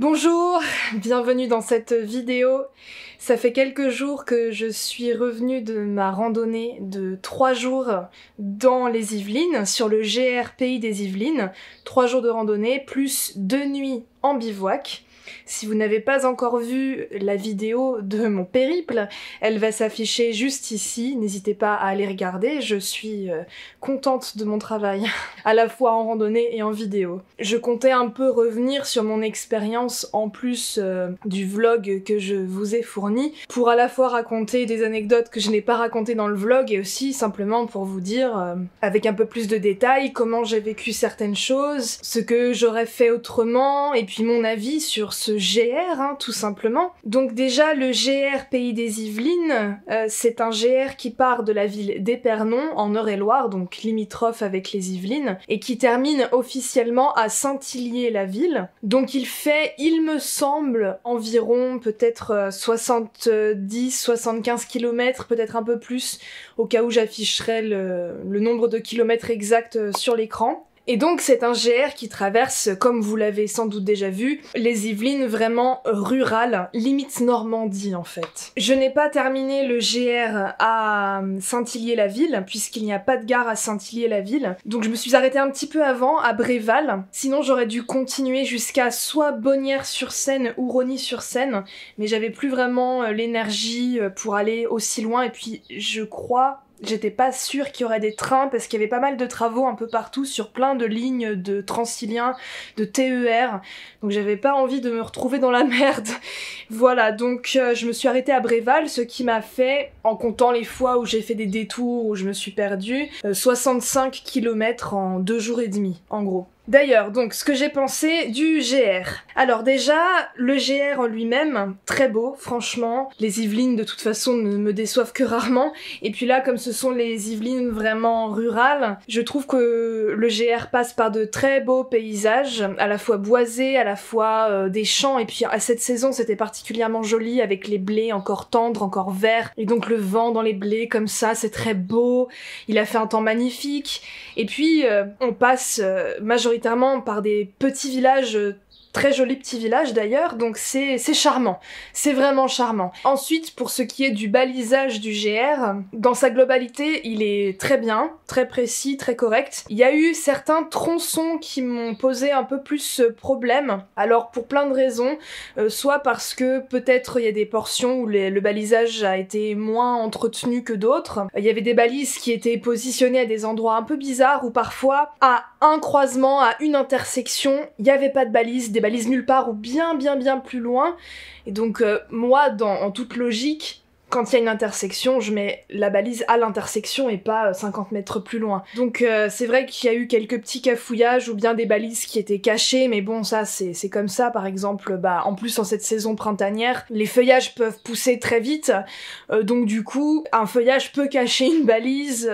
Bonjour, bienvenue dans cette vidéo. Ça fait quelques jours que je suis revenue de ma randonnée de 3 jours dans les Yvelines, sur le GR Pays des Yvelines. 3 jours de randonnée, plus 2 nuits en bivouac. Si vous n'avez pas encore vu la vidéo de mon périple, elle va s'afficher juste ici, n'hésitez pas à aller regarder, je suis contente de mon travail, à la fois en randonnée et en vidéo. Je comptais un peu revenir sur mon expérience en plus du vlog que je vous ai fourni, pour à la fois raconter des anecdotes que je n'ai pas racontées dans le vlog et aussi simplement pour vous dire, avec un peu plus de détails, comment j'ai vécu certaines choses, ce que j'aurais fait autrement, et puis mon avis sur ce GR, tout simplement. Donc déjà, le GR Pays des Yvelines, c'est un GR qui part de la ville d'Épernon, en Eure-et-Loir, donc limitrophe avec les Yvelines, et qui termine officiellement à Saint-Thilier-la-Ville. Donc il fait, il me semble, environ peut-être 70-75 km, peut-être un peu plus, au cas où j'afficherai le nombre de kilomètres exact sur l'écran. Et donc c'est un GR qui traverse, comme vous l'avez sans doute déjà vu, les Yvelines vraiment rurales, limite Normandie en fait. Je n'ai pas terminé le GR à Saint-Thilier-la-Ville, puisqu'il n'y a pas de gare à Saint-Thilier-la-Ville, donc je me suis arrêtée un petit peu avant, à Bréval, sinon j'aurais dû continuer jusqu'à soit Bonnières-sur-Seine ou Rosny-sur-Seine, mais j'avais plus vraiment l'énergie pour aller aussi loin, et puis je crois... J'étais pas sûre qu'il y aurait des trains parce qu'il y avait pas mal de travaux un peu partout sur plein de lignes de Transilien, de TER, donc j'avais pas envie de me retrouver dans la merde. Voilà, donc je me suis arrêtée à Bréval, ce qui m'a fait, en comptant les fois où j'ai fait des détours, où je me suis perdue, 65 km en 2 jours et demi, en gros. D'ailleurs, donc, ce que j'ai pensé du GR. Alors déjà, le GR en lui-même, très beau, franchement. Les Yvelines, de toute façon, ne me déçoivent que rarement. Et puis là, comme ce sont les Yvelines vraiment rurales, je trouve que le GR passe par de très beaux paysages, à la fois boisés, à la fois des champs. Et puis à cette saison, c'était particulièrement joli, avec les blés encore tendres, encore verts. Et donc le vent dans les blés, comme ça, c'est très beau. Il a fait un temps magnifique. Et puis, on passe majoritairement par des petits villages, très jolis petits villages d'ailleurs, donc c'est charmant, c'est vraiment charmant. Ensuite, pour ce qui est du balisage du GR, dans sa globalité, il est très bien, très précis, très correct. Il y a eu certains tronçons qui m'ont posé un peu plus problème, alors pour plein de raisons, soit parce que peut-être il y a des portions où le balisage a été moins entretenu que d'autres. Il y avait des balises qui étaient positionnées à des endroits un peu bizarres, ou parfois à un croisement, à une intersection, il n'y avait pas de balises, des balises nulle part ou bien plus loin. Et donc moi, en toute logique, quand il y a une intersection, je mets la balise à l'intersection et pas 50 mètres plus loin. Donc c'est vrai qu'il y a eu quelques petits cafouillages ou bien des balises qui étaient cachées, mais bon, ça c'est comme ça. Par exemple, en plus en cette saison printanière, les feuillages peuvent pousser très vite, donc du coup, un feuillage peut cacher une balise.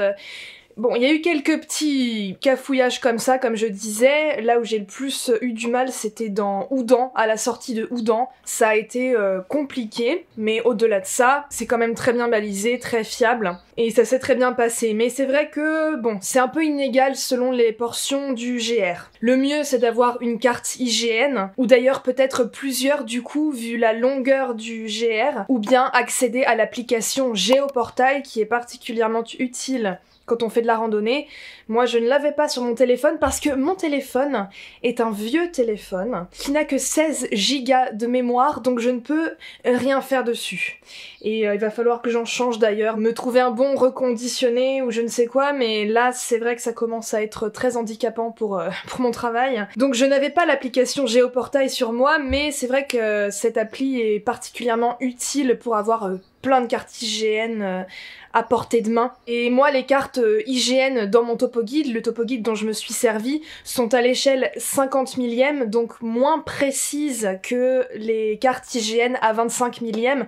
Bon, il y a eu quelques petits cafouillages comme ça, comme je disais. Là où j'ai le plus eu du mal, c'était dans Houdan, à la sortie de Houdan. Ça a été compliqué, mais au-delà de ça, c'est quand même très bien balisé, très fiable, et ça s'est très bien passé. Mais c'est vrai que, bon, c'est un peu inégal selon les portions du GR. Le mieux, c'est d'avoir une carte IGN, ou d'ailleurs peut-être plusieurs du coup, vu la longueur du GR, ou bien accéder à l'application Géoportail, qui est particulièrement utile quand on fait de la randonnée. Moi, je ne l'avais pas sur mon téléphone parce que mon téléphone est un vieux téléphone qui n'a que 16 gigas de mémoire, donc je ne peux rien faire dessus. Et il va falloir que j'en change d'ailleurs, me trouver un bon reconditionné ou je ne sais quoi, mais là, c'est vrai que ça commence à être très handicapant pour mon travail. Donc je n'avais pas l'application Géoportail sur moi, mais c'est vrai que cette appli est particulièrement utile pour avoir plein de cartes IGN à portée de main. Et moi, les cartes IGN dans mon topoguide, le topoguide dont je me suis servi, sont à l'échelle 50 millième, donc moins précises que les cartes IGN à 25 millième.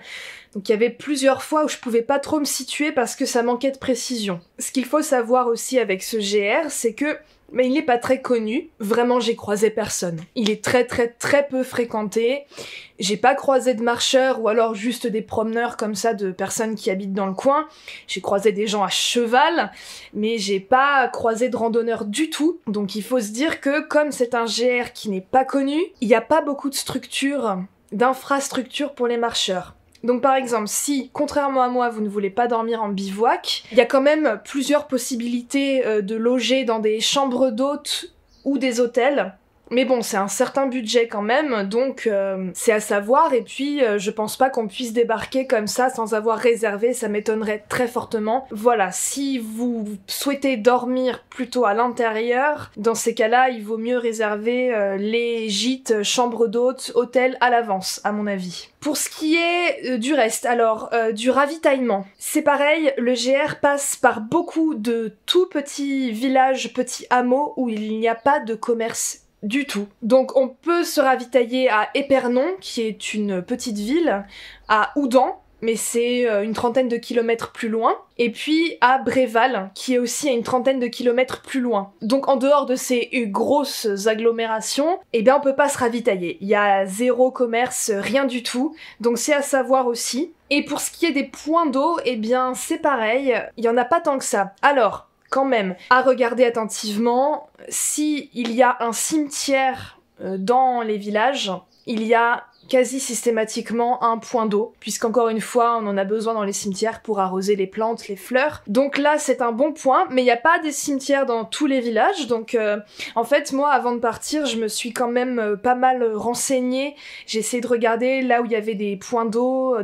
Donc il y avait plusieurs fois où je pouvais pas trop me situer parce que ça manquait de précision. Ce qu'il faut savoir aussi avec ce GR, c'est que mais il n'est pas très connu. Vraiment, j'ai croisé personne. Il est très peu fréquenté. J'ai pas croisé de marcheurs ou alors juste des promeneurs comme ça de personnes qui habitent dans le coin. J'ai croisé des gens à cheval, mais j'ai pas croisé de randonneurs du tout. Donc il faut se dire que comme c'est un GR qui n'est pas connu, il n'y a pas beaucoup de structures, d'infrastructures pour les marcheurs. Donc par exemple, si, contrairement à moi, vous ne voulez pas dormir en bivouac, il y a quand même plusieurs possibilités de loger dans des chambres d'hôtes ou des hôtels. Mais bon, c'est un certain budget quand même, donc c'est à savoir, et puis je pense pas qu'on puisse débarquer comme ça sans avoir réservé, ça m'étonnerait très fortement. Voilà, si vous souhaitez dormir plutôt à l'intérieur, dans ces cas-là, il vaut mieux réserver les gîtes, chambres d'hôtes, hôtels à l'avance, à mon avis. Pour ce qui est du reste, alors du ravitaillement, c'est pareil, le GR passe par beaucoup de tout petits villages, petits hameaux où il n'y a pas de commerce du tout. Donc on peut se ravitailler à Épernon, qui est une petite ville, à Oudan, mais c'est une trentaine de kilomètres plus loin, et puis à Bréval, qui est aussi à une trentaine de kilomètres plus loin. Donc en dehors de ces grosses agglomérations, eh bien on peut pas se ravitailler. Il y a zéro commerce, rien du tout, donc c'est à savoir aussi. Et pour ce qui est des points d'eau, eh bien c'est pareil, il y en a pas tant que ça. Alors, quand même, à regarder attentivement, si il y a un cimetière dans les villages, il y a quasi systématiquement un point d'eau, puisqu'encore une fois, on en a besoin dans les cimetières pour arroser les plantes, les fleurs. Donc là, c'est un bon point, mais il n'y a pas des cimetières dans tous les villages, donc en fait, moi, avant de partir, je me suis quand même pas mal renseignée. J'ai essayé de regarder là où il y avait des points d'eau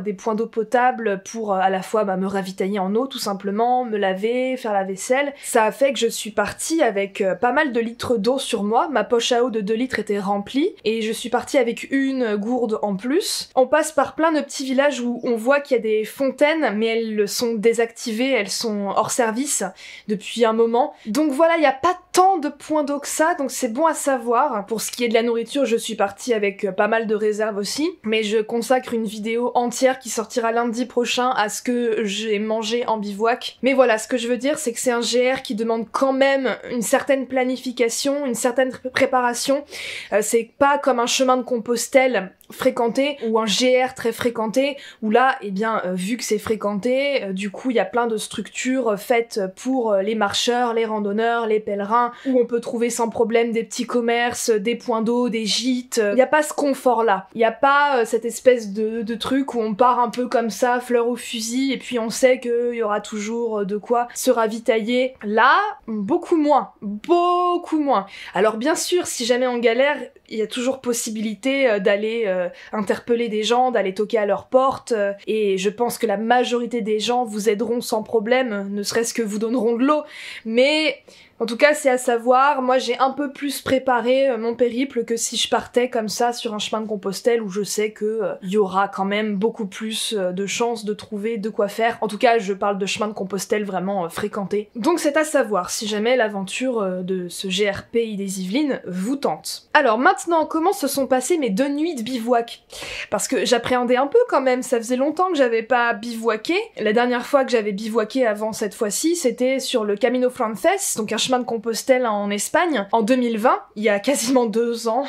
potables pour à la fois me ravitailler en eau, tout simplement, me laver, faire la vaisselle. Ça a fait que je suis partie avec pas mal de litres d'eau sur moi. Ma poche à eau de 2 litres était remplie, et je suis partie avec une gourde en plus. On passe par plein de petits villages où on voit qu'il y a des fontaines, mais elles sont désactivées, elles sont hors service depuis un moment. Donc voilà, il n'y a pas tant de points d'eau que ça, donc c'est bon à savoir. Pour ce qui est de la nourriture, je suis partie avec pas mal de réserves aussi, mais je consacre une vidéo entière qui sortira lundi prochain à ce que j'ai mangé en bivouac. Mais voilà, ce que je veux dire, c'est que c'est un GR qui demande quand même une certaine planification, une certaine préparation. C'est pas comme un chemin de Compostelle fréquenté ou un GR très fréquenté où là, eh bien, vu que c'est fréquenté, du coup, il y a plein de structures faites pour les marcheurs, les randonneurs, les pèlerins, où on peut trouver sans problème des petits commerces, des points d'eau, des gîtes. Il n'y a pas ce confort-là. Il n'y a pas cette espèce de truc où on part un peu comme ça, fleur au fusil, et puis on sait qu'il y aura toujours de quoi se ravitailler. Là, beaucoup moins. Beaucoup moins. Alors bien sûr, si jamais on galère, il y a toujours possibilité d'aller interpeller des gens, d'aller toquer à leur porte, et je pense que la majorité des gens vous aideront sans problème, ne serait-ce que vous donneront de l'eau, mais en tout cas, c'est à savoir, moi j'ai un peu plus préparé mon périple que si je partais comme ça sur un chemin de Compostelle où je sais que il y aura quand même beaucoup plus de chances de trouver de quoi faire. En tout cas, je parle de chemin de Compostelle vraiment fréquenté. Donc c'est à savoir si jamais l'aventure de ce GR Pays des Yvelines vous tente. Alors maintenant, comment se sont passées mes 2 nuits de bivouac? Parce que j'appréhendais un peu quand même, ça faisait longtemps que j'avais pas bivouaqué. La dernière fois que j'avais bivouaqué avant cette fois-ci, c'était sur le Camino Frances, donc un chemin de Compostelle en Espagne, en 2020, il y a quasiment 2 ans.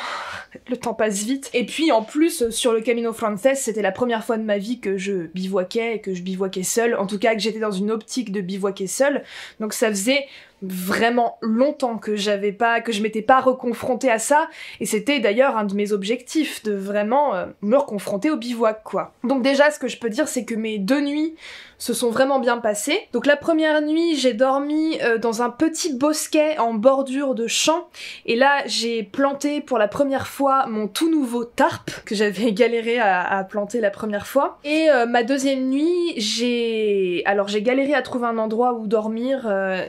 Le temps passe vite. Et puis en plus, sur le Camino Frances, c'était la première fois de ma vie que je bivouaquais, et que je bivouaquais seule, en tout cas que j'étais dans une optique de bivouaquer seule, donc ça faisait vraiment longtemps que je m'étais pas reconfrontée à ça, et c'était d'ailleurs un de mes objectifs, de vraiment me reconfronter au bivouac, quoi. Donc déjà, ce que je peux dire, c'est que mes 2 nuits se sont vraiment bien passées. Donc la première nuit, j'ai dormi dans un petit bosquet en bordure de champ, et là, j'ai planté pour la première fois mon tout nouveau tarp, que j'avais galéré à planter la première fois. Et ma deuxième nuit, j'ai galéré à trouver un endroit où dormir,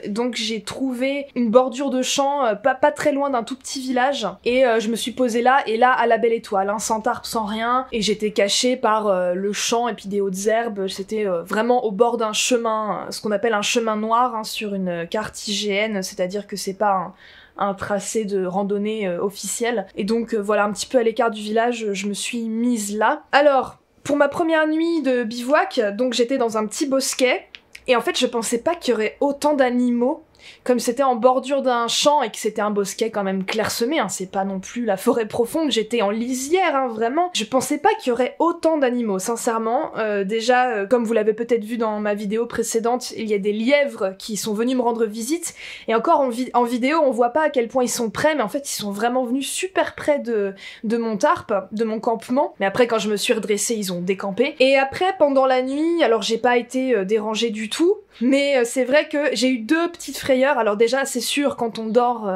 donc j'ai trouvé une bordure de champ pas très loin d'un tout petit village, et je me suis posée là, et là à la belle étoile, hein, sans tarp, sans rien, et j'étais cachée par le champ et puis des hautes herbes. C'était vraiment au bord d'un chemin, ce qu'on appelle un chemin noir, hein, sur une carte IGN, c'est-à-dire que c'est pas un tracé de randonnée officiel, et donc voilà, un petit peu à l'écart du village, je me suis mise là. Alors, pour ma première nuit de bivouac, donc j'étais dans un petit bosquet, et en fait je pensais pas qu'il y aurait autant d'animaux comme c'était en bordure d'un champ et que c'était un bosquet quand même clairsemé, hein, c'est pas non plus la forêt profonde, j'étais en lisière, hein, vraiment. Je pensais pas qu'il y aurait autant d'animaux, sincèrement. Déjà, comme vous l'avez peut-être vu dans ma vidéo précédente, il y a des lièvres qui sont venus me rendre visite, et encore en vidéo, on voit pas à quel point ils sont près, mais en fait, ils sont vraiment venus super près de mon tarp, de mon campement. Mais après, quand je me suis redressée, ils ont décampé. Et après, pendant la nuit, alors j'ai pas été dérangée du tout, mais c'est vrai que j'ai eu deux petites frayeurs. Alors déjà, c'est sûr, quand on dort,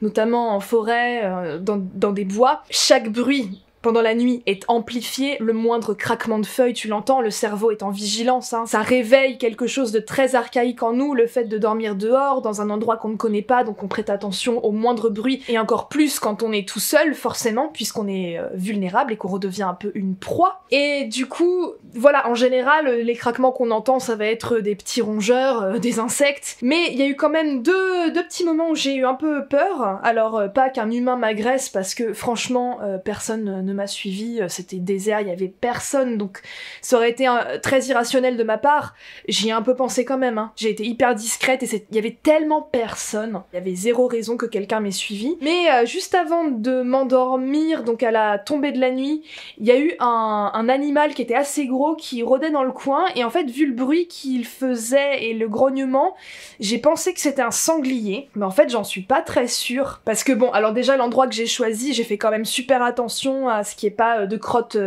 notamment en forêt, dans des bois, chaque bruit pendant la nuit est amplifié, le moindre craquement de feuilles, tu l'entends, le cerveau est en vigilance, hein. Ça réveille quelque chose de très archaïque en nous, le fait de dormir dehors, dans un endroit qu'on ne connaît pas, donc on prête attention au moindre bruit, et encore plus quand on est tout seul, forcément, puisqu'on est vulnérable et qu'on redevient un peu une proie. Et du coup, voilà, en général, les craquements qu'on entend, ça va être des petits rongeurs, des insectes, mais il y a eu quand même deux petits moments où j'ai eu un peu peur. Alors, pas qu'un humain m'agresse, parce que franchement, personne ne m'a suivi, c'était désert, il y avait personne, donc ça aurait été très irrationnel de ma part. J'y ai un peu pensé quand même, hein. J'ai été hyper discrète et il y avait tellement personne, il y avait zéro raison que quelqu'un m'ait suivi. Mais juste avant de m'endormir, donc à la tombée de la nuit, il y a eu un animal qui était assez gros qui rôdait dans le coin, et en fait, vu le bruit qu'il faisait et le grognement, j'ai pensé que c'était un sanglier, mais en fait j'en suis pas très sûre, parce que bon, alors déjà l'endroit que j'ai choisi, j'ai fait quand même super attention à ce qu'il n'y ait pas de crottes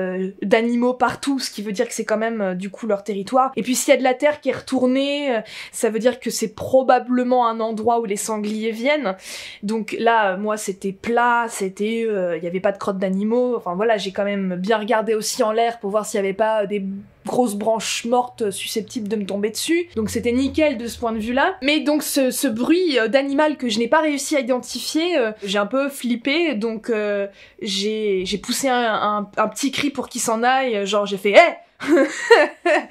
d'animaux partout, ce qui veut dire que c'est quand même du coup leur territoire. Et puis s'il y a de la terre qui est retournée, ça veut dire que c'est probablement un endroit où les sangliers viennent. Donc là, moi c'était plat, c'était, il y avait pas de crottes d'animaux, enfin voilà, j'ai quand même bien regardé aussi en l'air pour voir s'il y avait pas des grosses branches mortes susceptibles de me tomber dessus, donc c'était nickel de ce point de vue là. Mais donc ce bruit d'animal que je n'ai pas réussi à identifier, j'ai un peu flippé, donc j'ai poussé un petit cri pour qu'il s'en aille, genre j'ai fait hey!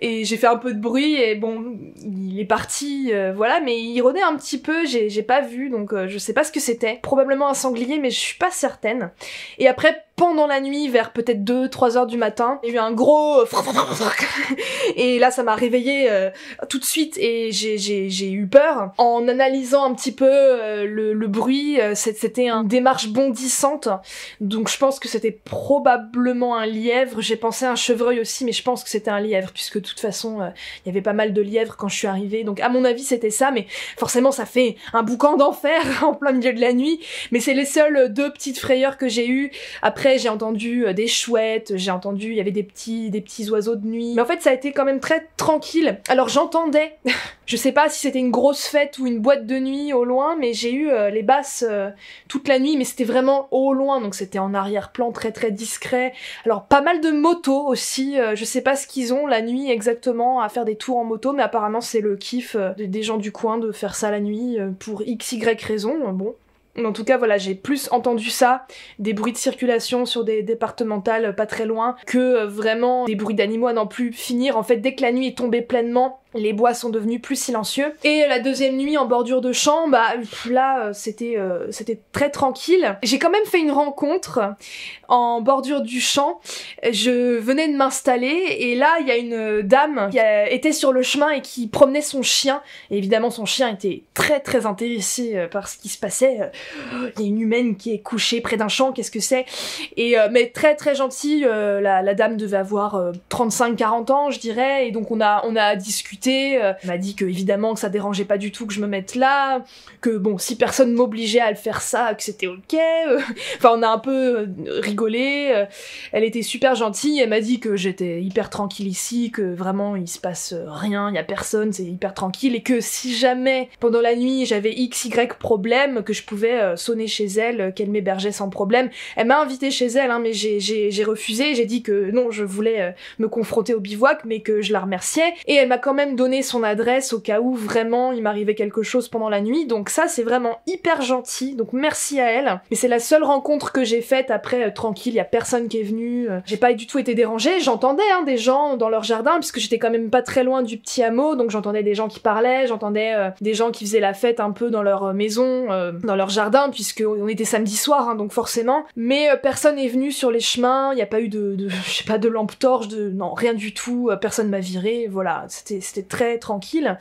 Et j'ai fait un peu de bruit et bon, il est parti, voilà, mais il rôdait un petit peu, j'ai pas vu, donc je sais pas ce que c'était. Probablement un sanglier, mais je suis pas certaine. Et après, pendant la nuit, vers peut-être 2-3 heures du matin, il y a eu un gros et là ça m'a réveillée tout de suite et j'ai eu peur. En analysant un petit peu le bruit, c'était une démarche bondissante, donc je pense que c'était probablement un lièvre. J'ai pensé à un chevreuil aussi, mais je pense que c'était un lièvre, puisque de toute façon il y avait pas mal de lièvres quand je suis arrivée, donc à mon avis c'était ça, mais forcément ça fait un boucan d'enfer en plein milieu de la nuit. Mais c'est les seules deux petites frayeurs que j'ai eues. Après j'ai entendu des chouettes, j'ai entendu, il y avait des petits oiseaux de nuit, mais en fait ça a été quand même très tranquille. Alors j'entendais, je sais pas si c'était une grosse fête ou une boîte de nuit au loin, mais j'ai eu les basses toute la nuit, mais c'était vraiment au loin, donc c'était en arrière-plan très très discret. Alors pas mal de motos aussi, je sais pas ce qu'ils ont la nuit exactement à faire des tours en moto, mais apparemment c'est le kiff des gens du coin de faire ça la nuit pour XY raison, bon. En tout cas, voilà, j'ai plus entendu ça, des bruits de circulation sur des départementales pas très loin, que vraiment des bruits d'animaux à n'en plus finir. En fait, dès que la nuit est tombée pleinement, les bois sont devenus plus silencieux. Et la deuxième nuit en bordure de champ, bah là c'était très tranquille. J'ai quand même fait une rencontre en bordure du champ. Je venais de m'installer et là il y a une dame qui était sur le chemin et qui promenait son chien. Et évidemment son chien était très très intéressé par ce qui se passait. Il y a une humaine qui est couchée près d'un champ, qu'est-ce que c'est? Et mais très très gentille, la dame devait avoir 35-40 ans je dirais, et donc on a discuté. Elle m'a dit que évidemment que ça dérangeait pas du tout que je me mette là, que bon si personne m'obligeait à le faire ça, que c'était ok. Enfin on a un peu rigolé. Elle était super gentille, elle m'a dit que j'étais hyper tranquille ici, que vraiment il se passe rien, il y a personne, c'est hyper tranquille, et que si jamais pendant la nuit j'avais XY problème, que je pouvais sonner chez elle, qu'elle m'hébergeait sans problème. Elle m'a invitée chez elle, hein, mais j'ai refusé, j'ai dit que non, je voulais me confronter au bivouac, mais que je la remerciais, et elle m'a quand même donné son adresse au cas où vraiment il m'arrivait quelque chose pendant la nuit, donc ça c'est vraiment hyper gentil, donc merci à elle. Mais c'est la seule rencontre que j'ai faite après, tranquille, il y a personne qui est venu, j'ai pas du tout été dérangée, j'entendais des gens dans leur jardin, puisque j'étais quand même pas très loin du petit hameau, donc j'entendais des gens qui parlaient, j'entendais des gens qui faisaient la fête un peu dans leur maison, dans leur jardin, puisque on était samedi soir, hein, donc forcément, mais personne est venu sur les chemins, il y a pas eu de je sais pas, de lampe torche, non, rien du tout, personne m'a viré, voilà, c'était c'était très tranquille.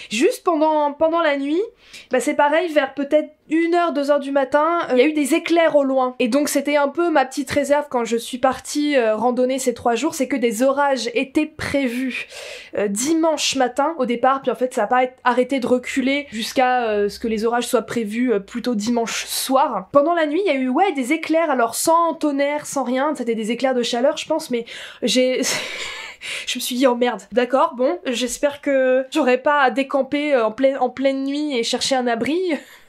Juste pendant la nuit, bah c'est pareil, vers peut-être 1h, 2h du matin, il y a eu des éclairs au loin. Et donc c'était un peu ma petite réserve quand je suis partie randonner ces 3 jours, c'est que des orages étaient prévus dimanche matin au départ, puis en fait ça a pas arrêté de reculer jusqu'à ce que les orages soient prévus plutôt dimanche soir. Pendant la nuit, il y a eu des éclairs, alors sans tonnerre, sans rien, c'était des éclairs de chaleur je pense, mais j'ai... Je me suis dit, oh merde, d'accord, bon, j'espère que j'aurai pas à décamper en pleine nuit et chercher un abri.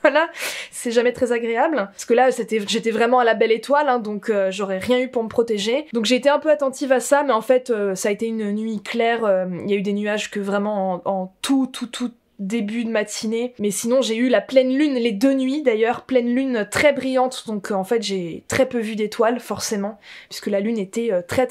Voilà, c'est jamais très agréable. Parce que là, j'étais vraiment à la belle étoile, hein, donc j'aurais rien eu pour me protéger. Donc j'ai été un peu attentive à ça, mais en fait, ça a été une nuit claire. Il y a eu des nuages que vraiment en tout début de matinée, mais sinon j'ai eu la pleine lune, les 2 nuits d'ailleurs, pleine lune très brillante, donc en fait j'ai très peu vu d'étoiles forcément, puisque la lune était très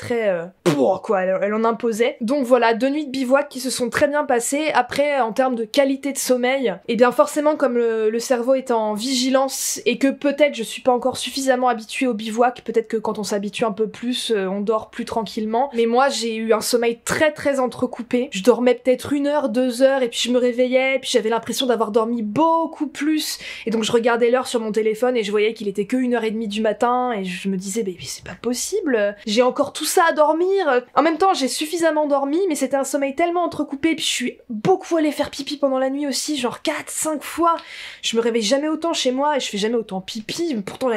quoi, elle en imposait. Donc voilà, 2 nuits de bivouac qui se sont très bien passées. Après, en termes de qualité de sommeil, et bien forcément comme le cerveau est en vigilance et que peut-être je suis pas encore suffisamment habituée au bivouac, peut-être que quand on s'habitue un peu plus, on dort plus tranquillement, mais moi j'ai eu un sommeil très entrecoupé. Je dormais peut-être 1h, 2h et puis je me réveillais, puis j'avais l'impression d'avoir dormi beaucoup plus, et donc je regardais l'heure sur mon téléphone et je voyais qu'il était que 1h30 du matin, et je me disais, mais c'est pas possible, j'ai encore tout ça à dormir. En même temps, j'ai suffisamment dormi, mais c'était un sommeil tellement entrecoupé, puis je suis beaucoup allée faire pipi pendant la nuit aussi, genre 4-5 fois. Je me réveille jamais autant chez moi, et je fais jamais autant pipi, pourtant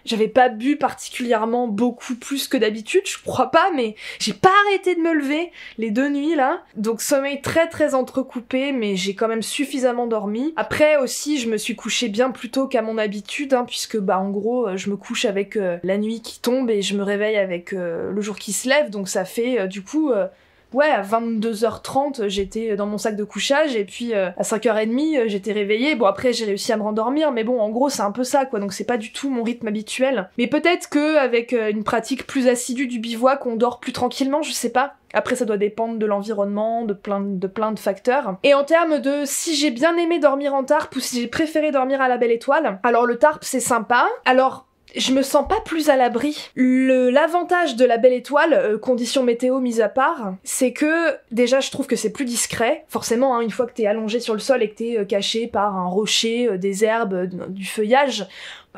j'avais pas bu particulièrement beaucoup plus que d'habitude, je crois pas, mais j'ai pas arrêté de me lever les 2 nuits là. Donc sommeil très entrecoupé, mais j'ai quand même suffisamment dormi. Après aussi, je me suis couchée bien plus tôt qu'à mon habitude, hein, puisque en gros, je me couche avec la nuit qui tombe et je me réveille avec le jour qui se lève, donc ça fait du coup... à 22h30, j'étais dans mon sac de couchage, et puis à 5h30, j'étais réveillée. Bon, après, j'ai réussi à me rendormir, mais bon, en gros, c'est un peu ça, quoi. Donc c'est pas du tout mon rythme habituel. Mais peut-être que avec une pratique plus assidue du bivouac, on dort plus tranquillement, je sais pas. Après, ça doit dépendre de l'environnement, de plein de facteurs. Et en termes de si j'ai bien aimé dormir en tarp ou si j'ai préféré dormir à la belle étoile, alors le tarp, c'est sympa. Alors... je me sens pas plus à l'abri. L'avantage de la belle étoile, conditions météo mises à part, c'est que déjà je trouve que c'est plus discret. Forcément, hein, une fois que t'es allongé sur le sol et que t'es caché par un rocher, des herbes, du feuillage,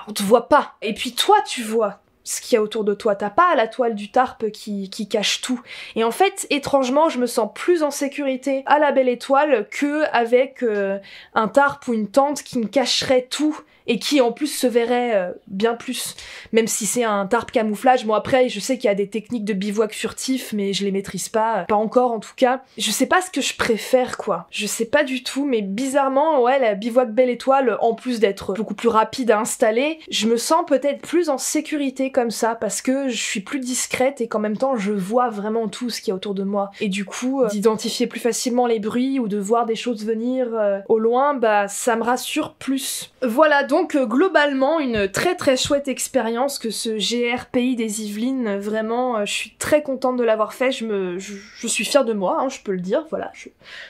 on te voit pas. Et puis toi, tu vois ce qu'il y a autour de toi. T'as pas la toile du tarp qui cache tout. Et en fait, étrangement, je me sens plus en sécurité à la belle étoile que avec un tarp ou une tente qui me cacherait tout et qui en plus se verrait bien plus, même si c'est un tarp camouflage. Bon, après, je sais qu'il y a des techniques de bivouac furtif, mais je les maîtrise pas encore en tout cas. Je sais pas ce que je préfère, quoi. Je sais pas du tout, mais bizarrement, la bivouac belle étoile, en plus d'être beaucoup plus rapide à installer, je me sens peut-être plus en sécurité comme ça, parce que je suis plus discrète et qu'en même temps, je vois vraiment tout ce qu'il y a autour de moi. Et du coup, d'identifier plus facilement les bruits ou de voir des choses venir au loin, ça me rassure plus. Voilà, donc globalement, une très chouette expérience que ce GR Pays des Yvelines. Vraiment, je suis très contente de l'avoir fait. Je suis fière de moi, hein, je peux le dire. Voilà,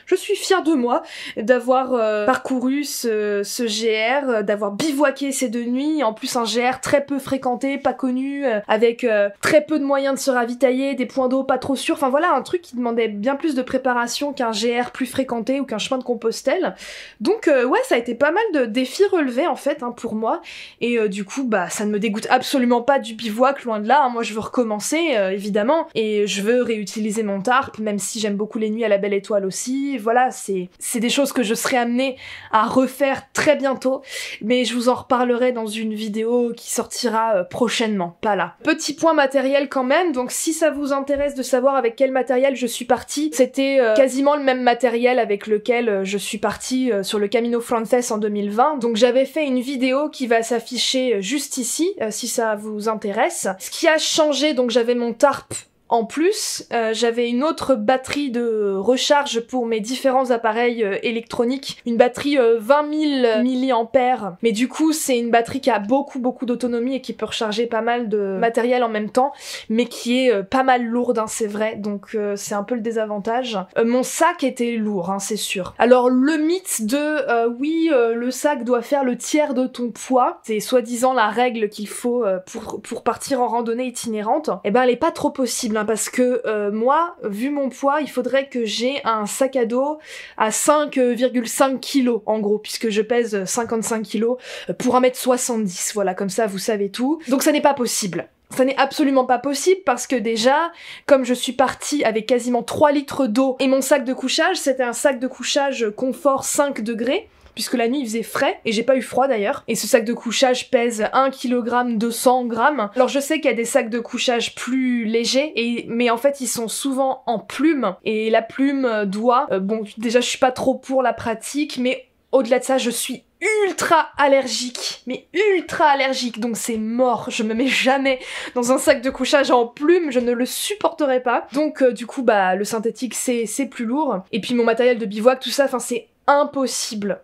je suis fière de moi d'avoir parcouru ce GR, d'avoir bivouaqué ces 2 nuits. En plus, un GR très peu fréquenté, pas connu, avec très peu de moyens de se ravitailler, des points d'eau pas trop sûrs. Enfin voilà, un truc qui demandait bien plus de préparation qu'un GR plus fréquenté ou qu'un chemin de Compostelle. Donc ça a été pas mal de défis relevés en fait, hein, pour moi, et du coup ça ne me dégoûte absolument pas du bivouac, loin de là, hein. Moi je veux recommencer évidemment, et je veux réutiliser mon tarp, même si j'aime beaucoup les nuits à la belle étoile aussi. Voilà, c'est des choses que je serai amenée à refaire très bientôt, mais je vous en reparlerai dans une vidéo qui sortira prochainement, pas là. Petit point matériel quand même, donc si ça vous intéresse de savoir avec quel matériel je suis partie, c'était quasiment le même matériel avec lequel je suis partie sur le Camino Frances en 2020, donc j'avais fait une vidéo qui va s'afficher juste ici, si ça vous intéresse. Ce qui a changé, donc j'avais mon tarp en plus, j'avais une autre batterie de recharge pour mes différents appareils électroniques, une batterie 20 000 mAh, mais du coup c'est une batterie qui a beaucoup d'autonomie et qui peut recharger pas mal de matériel en même temps, mais qui est pas mal lourde, hein, c'est vrai, donc c'est un peu le désavantage. Mon sac était lourd, hein, c'est sûr. Alors le mythe de le sac doit faire le tiers de ton poids, c'est soi-disant la règle qu'il faut pour partir en randonnée itinérante, et elle est pas trop possible, hein. hein, parce que moi, vu mon poids, il faudrait que j'ai un sac à dos à 5,5 kg en gros, puisque je pèse 55 kg pour 1m70, voilà, comme ça vous savez tout. Donc ça n'est pas possible. Ça n'est absolument pas possible parce que déjà, comme je suis partie avec quasiment 3 litres d'eau et mon sac de couchage, c'était un sac de couchage confort 5 degrés, puisque la nuit il faisait frais, et j'ai pas eu froid d'ailleurs, et ce sac de couchage pèse 1 kg 200 grammes. Alors je sais qu'il y a des sacs de couchage plus légers, mais en fait ils sont souvent en plume, et la plume doit... bon, déjà je suis pas trop pour la pratique, mais au-delà de ça, je suis ultra allergique, mais ultra allergique, donc c'est mort, je me mets jamais dans un sac de couchage en plume, je ne le supporterai pas. Donc du coup, bah le synthétique c'est plus lourd, et puis mon matériel de bivouac, tout ça, enfin c'est impossible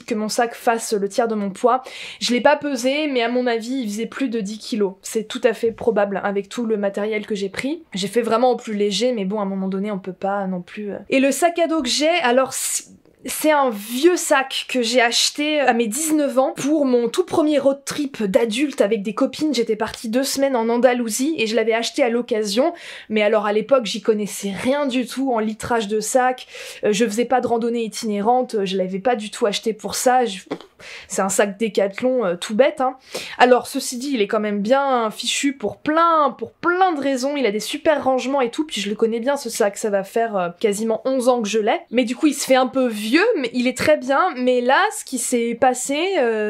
que mon sac fasse le tiers de mon poids. Je l'ai pas pesé, mais à mon avis, il faisait plus de 10 kilos. C'est tout à fait probable avec tout le matériel que j'ai pris. J'ai fait vraiment au plus léger, mais bon, à un moment donné, on peut pas non plus... Et le sac à dos que j'ai, alors... c'est un vieux sac que j'ai acheté à mes 19 ans pour mon tout premier road trip d'adulte avec des copines. J'étais partie 2 semaines en Andalousie et je l'avais acheté à l'occasion. Mais alors à l'époque, j'y connaissais rien du tout en litrage de sac. Je faisais pas de randonnée itinérante, je l'avais pas du tout acheté pour ça. C'est un sac Décathlon tout bête, hein. Alors ceci dit, il est quand même bien fichu pour plein de raisons. Il a des super rangements et tout, puis je le connais bien ce sac. Ça va faire quasiment 11 ans que je l'ai. Mais du coup, il se fait un peu vieux, mais il est très bien. Mais là, ce qui s'est passé,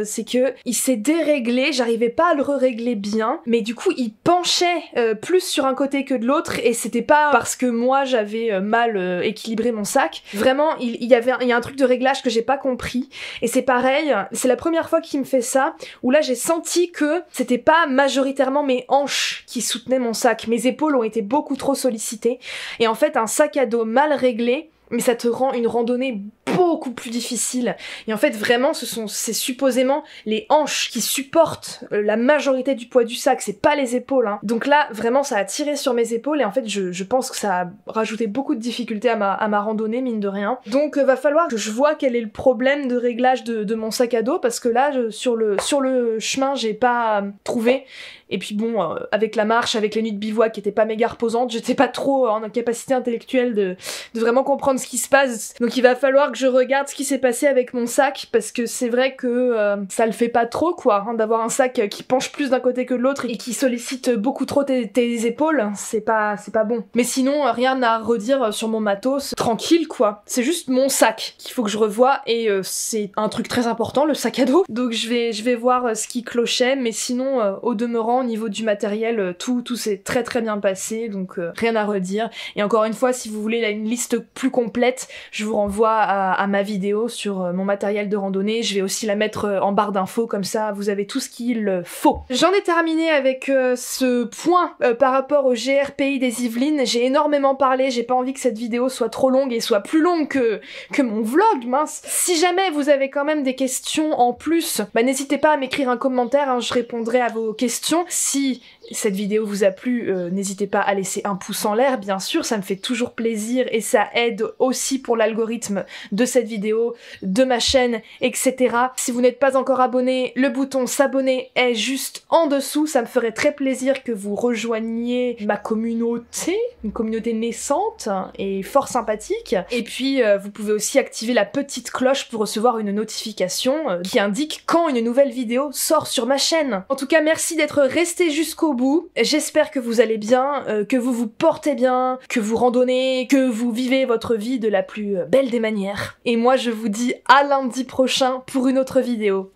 c'est que il s'est déréglé. J'arrivais pas à le régler bien, mais du coup, il penchait plus sur un côté que de l'autre, et c'était pas parce que moi j'avais mal équilibré mon sac. Vraiment, il y a un truc de réglage que j'ai pas compris. Et c'est pareil, c'est la première fois qu'il me fait ça, où là j'ai senti que c'était pas majoritairement mes hanches qui soutenaient mon sac. Mes épaules ont été beaucoup trop sollicitées. Et en fait, un sac à dos mal réglé, mais ça te rend une randonnée beaucoup plus difficile. Et en fait, vraiment, c'est supposément les hanches qui supportent la majorité du poids du sac, c'est pas les épaules, hein. Donc là, vraiment, ça a tiré sur mes épaules, et en fait, je pense que ça a rajouté beaucoup de difficultés à ma randonnée, mine de rien. Donc, va falloir que je vois quel est le problème de réglage de mon sac à dos, parce que là, sur le chemin, j'ai pas trouvé. Et puis bon, avec la marche, avec les nuits de bivouac qui étaient pas méga reposantes, j'étais pas trop en capacité intellectuelle de vraiment comprendre ce qui se passe. Donc il va falloir que je regarde ce qui s'est passé avec mon sac, parce que c'est vrai que ça le fait pas trop, quoi, hein, d'avoir un sac qui penche plus d'un côté que de l'autre et qui sollicite beaucoup trop tes épaules, c'est pas bon. Mais sinon, rien à redire sur mon matos, tranquille, quoi. C'est juste mon sac qu'il faut que je revoie, et c'est un truc très important, le sac à dos. Donc je vais voir ce qui clochait, mais sinon, au demeurant, au niveau du matériel, tout s'est très très bien passé, donc rien à redire. Et encore une fois, si vous voulez une liste plus complète, je vous renvoie à ma vidéo sur mon matériel de randonnée. Je vais aussi la mettre en barre d'infos, comme ça vous avez tout ce qu'il faut. J'en ai terminé avec ce point par rapport au GR Pays des Yvelines. J'ai énormément parlé, j'ai pas envie que cette vidéo soit trop longue et soit plus longue que mon vlog, mince. Si jamais vous avez quand même des questions en plus, bah n'hésitez pas à m'écrire un commentaire, hein, je répondrai à vos questions. Si cette vidéo vous a plu, n'hésitez pas à laisser un pouce en l'air, bien sûr, ça me fait toujours plaisir et ça aide aussi pour l'algorithme de cette vidéo, de ma chaîne, etc. Si vous n'êtes pas encore abonné, le bouton s'abonner est juste en dessous, ça me ferait très plaisir que vous rejoigniez ma communauté, une communauté naissante et fort sympathique. Et puis vous pouvez aussi activer la petite cloche pour recevoir une notification qui indique quand une nouvelle vidéo sort sur ma chaîne. En tout cas, merci d'être resté jusqu'au bout. J'espère que vous allez bien, que vous vous portez bien, que vous randonnez, que vous vivez votre vie de la plus belle des manières. Et moi je vous dis à lundi prochain pour une autre vidéo.